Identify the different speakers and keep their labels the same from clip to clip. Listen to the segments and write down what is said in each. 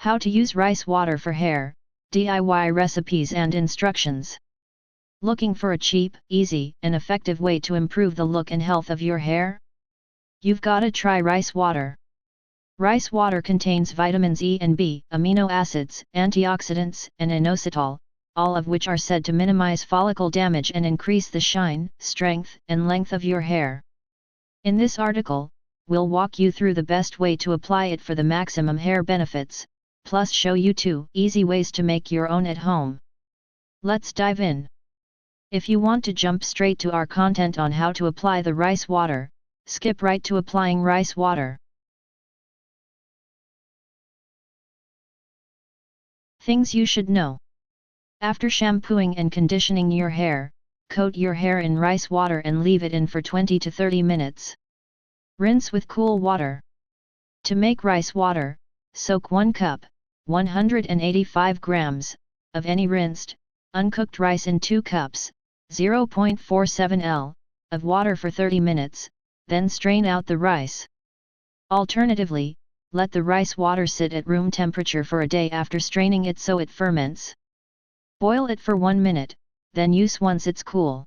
Speaker 1: How to use rice water for hair, DIY recipes and instructions. Looking for a cheap, easy, and effective way to improve the look and health of your hair? You've gotta try rice water. Rice water contains vitamins E and B, amino acids, antioxidants, and inositol, all of which are said to minimize follicle damage and increase the shine, strength, and length of your hair. In this article, we'll walk you through the best way to apply it for the maximum hair benefits, plus show you 2 easy ways to make your own at home. Let's dive in. If you want to jump straight to our content on how to apply the rice water, skip right to applying rice water. Things you should know. After shampooing and conditioning your hair, coat your hair in rice water and leave it in for 20 to 30 minutes. Rinse with cool water. To make rice water, soak 1 cup, 185 grams, of any rinsed, uncooked rice in 2 cups, 0.47 L, of water for 30 minutes, then strain out the rice. Alternatively, let the rice water sit at room temperature for a day after straining it so it ferments. Boil it for 1 minute, then use once it's cool.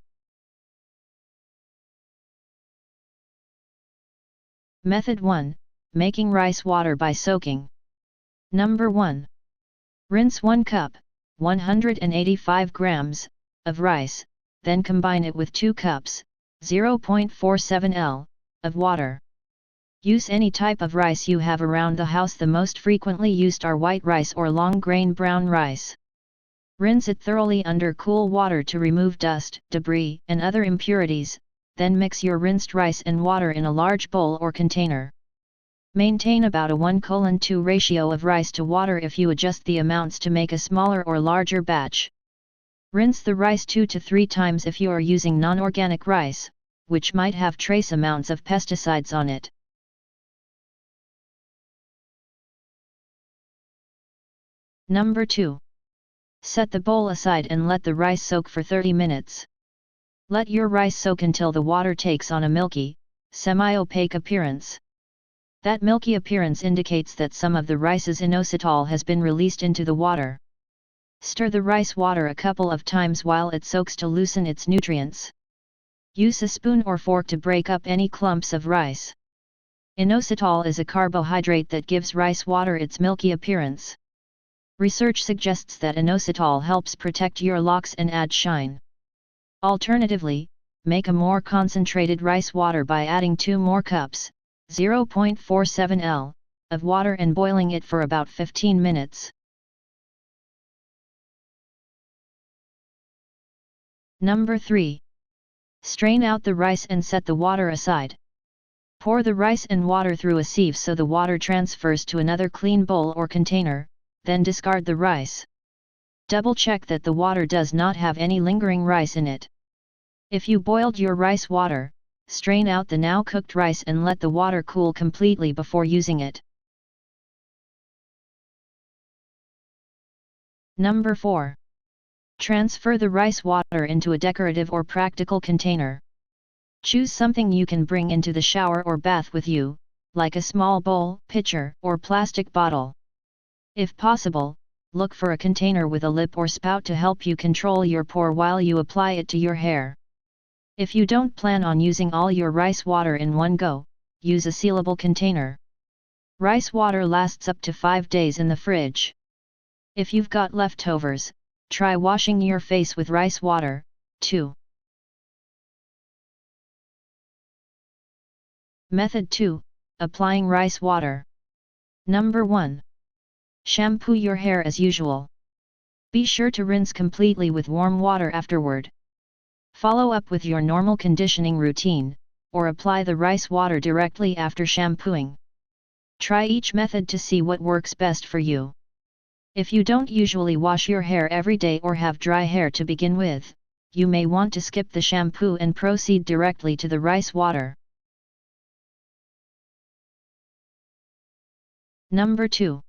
Speaker 1: Method 1. Making rice water by soaking. Number 1. Rinse 1 cup, 185 grams, of rice, then combine it with 2 cups, 0.47 L, of water. Use any type of rice you have around the house. The most frequently used are white rice or long-grain brown rice. Rinse it thoroughly under cool water to remove dust, debris, and other impurities, then mix your rinsed rice and water in a large bowl or container. Maintain about a 1:2 ratio of rice to water if you adjust the amounts to make a smaller or larger batch. Rinse the rice 2 to 3 times if you are using non-organic rice, which might have trace amounts of pesticides on it. Number 2. Set the bowl aside and let the rice soak for 30 minutes. Let your rice soak until the water takes on a milky, semi-opaque appearance. That milky appearance indicates that some of the rice's inositol has been released into the water. Stir the rice water a couple of times while it soaks to loosen its nutrients. Use a spoon or fork to break up any clumps of rice. Inositol is a carbohydrate that gives rice water its milky appearance. Research suggests that inositol helps protect your locks and add shine. Alternatively, make a more concentrated rice water by adding 2 more cups, 0.47 L, of water and boiling it for about 15 minutes. Number 3. Strain out the rice and set the water aside. Pour the rice and water through a sieve so the water transfers to another clean bowl or container, then discard the rice. Double check that the water does not have any lingering rice in it. If you boiled your rice water, strain out the now cooked rice and let the water cool completely before using it. Number 4. Transfer the rice water into a decorative or practical container. Choose something you can bring into the shower or bath with you, like a small bowl, pitcher, or plastic bottle. If possible, look for a container with a lip or spout to help you control your pour while you apply it to your hair. If you don't plan on using all your rice water in one go, use a sealable container. Rice water lasts up to 5 days in the fridge. If you've got leftovers, try washing your face with rice water, too. Method 2. Applying rice water. Number 1. Shampoo your hair as usual. Be sure to rinse completely with warm water afterward. Follow up with your normal conditioning routine, or apply the rice water directly after shampooing. Try each method to see what works best for you. If you don't usually wash your hair every day or have dry hair to begin with, you may want to skip the shampoo and proceed directly to the rice water. Number 2.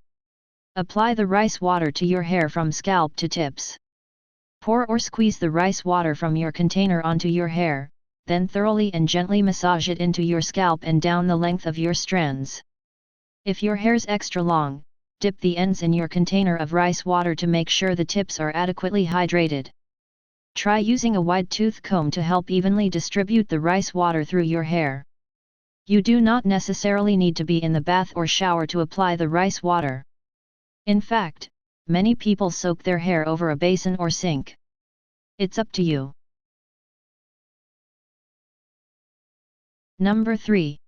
Speaker 1: Apply the rice water to your hair from scalp to tips. Pour or squeeze the rice water from your container onto your hair, then thoroughly and gently massage it into your scalp and down the length of your strands. If your hair's extra long, Dip the ends in your container of rice water to make sure the tips are adequately hydrated. Try using a wide tooth comb to help evenly distribute the rice water through your hair. You do not necessarily need to be in the bath or shower to apply the rice water. In fact, many people soak their hair over a basin or sink. It's up to you. Number 3.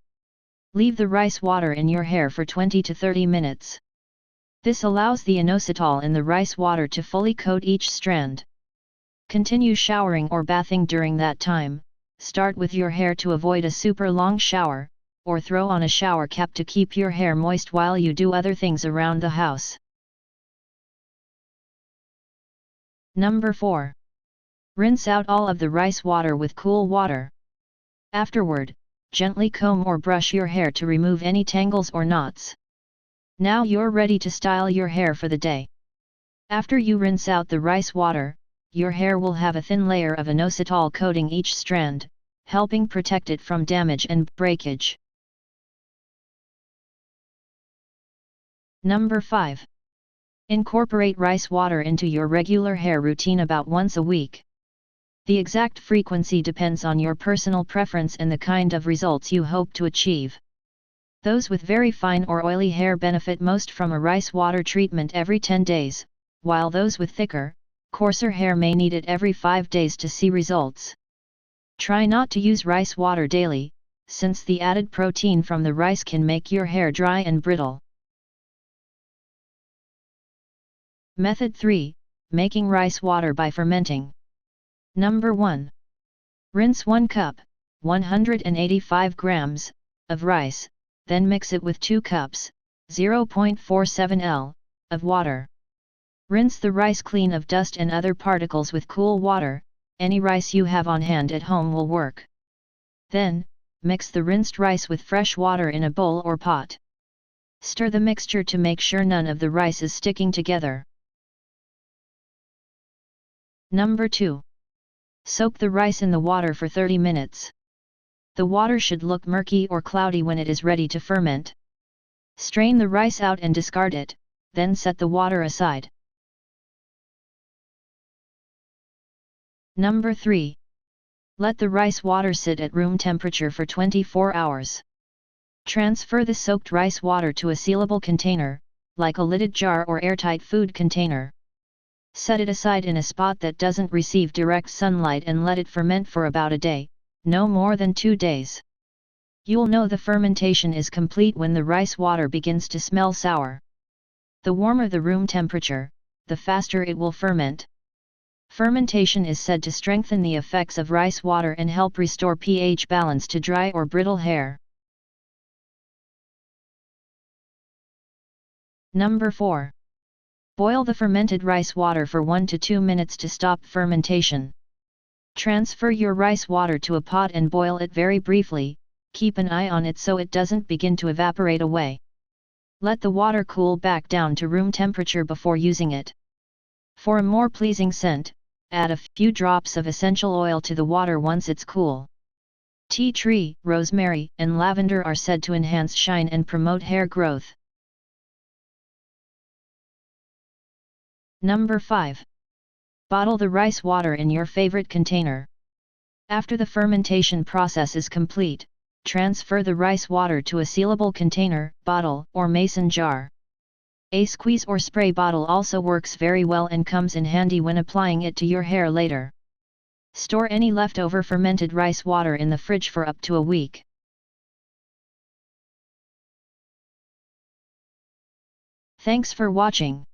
Speaker 1: Leave the rice water in your hair for 20 to 30 minutes. This allows the inositol in the rice water to fully coat each strand. Continue showering or bathing during that time. Start with your hair to avoid a super long shower, or throw on a shower cap to keep your hair moist while you do other things around the house. Number 4. Rinse out all of the rice water with cool water. Afterward, gently comb or brush your hair to remove any tangles or knots. Now you're ready to style your hair for the day. After you rinse out the rice water, your hair will have a thin layer of inositol coating each strand, helping protect it from damage and breakage. Number 5. Incorporate rice water into your regular hair routine about once a week. The exact frequency depends on your personal preference and the kind of results you hope to achieve. Those with very fine or oily hair benefit most from a rice water treatment every 10 days, while those with thicker, coarser hair may need it every 5 days to see results. Try not to use rice water daily, since the added protein from the rice can make your hair dry and brittle. Method 3. Making rice water by fermenting. Number 1. Rinse 1 cup, 185 grams, of rice, then mix it with 2 cups, 0.47 L, of water. Rinse the rice clean of dust and other particles with cool water. Any rice you have on hand at home will work. Then, mix the rinsed rice with fresh water in a bowl or pot. Stir the mixture to make sure none of the rice is sticking together. Number 2. Soak the rice in the water for 30 minutes. The water should look murky or cloudy when it is ready to ferment. Strain the rice out and discard it, then set the water aside. Number 3. Let the rice water sit at room temperature for 24 hours. Transfer the soaked rice water to a sealable container, like a lidded jar or airtight food container. Set it aside in a spot that doesn't receive direct sunlight and let it ferment for about a day, no more than 2 days. You'll know the fermentation is complete when the rice water begins to smell sour. The warmer the room temperature, the faster it will ferment. Fermentation is said to strengthen the effects of rice water and help restore pH balance to dry or brittle hair. Number 4. Boil the fermented rice water for 1 to 2 minutes to stop fermentation. Transfer your rice water to a pot and boil it very briefly. Keep an eye on it so it doesn't begin to evaporate away. Let the water cool back down to room temperature before using it. For a more pleasing scent, add a few drops of essential oil to the water once it's cool. Tea tree, rosemary, and lavender are said to enhance shine and promote hair growth. Number 5. Bottle the rice water in your favorite container. After the fermentation process is complete, transfer the rice water to a sealable container, bottle, or mason jar. A squeeze or spray bottle also works very well and comes in handy when applying it to your hair later. Store any leftover fermented rice water in the fridge for up to a week. Thanks for watching.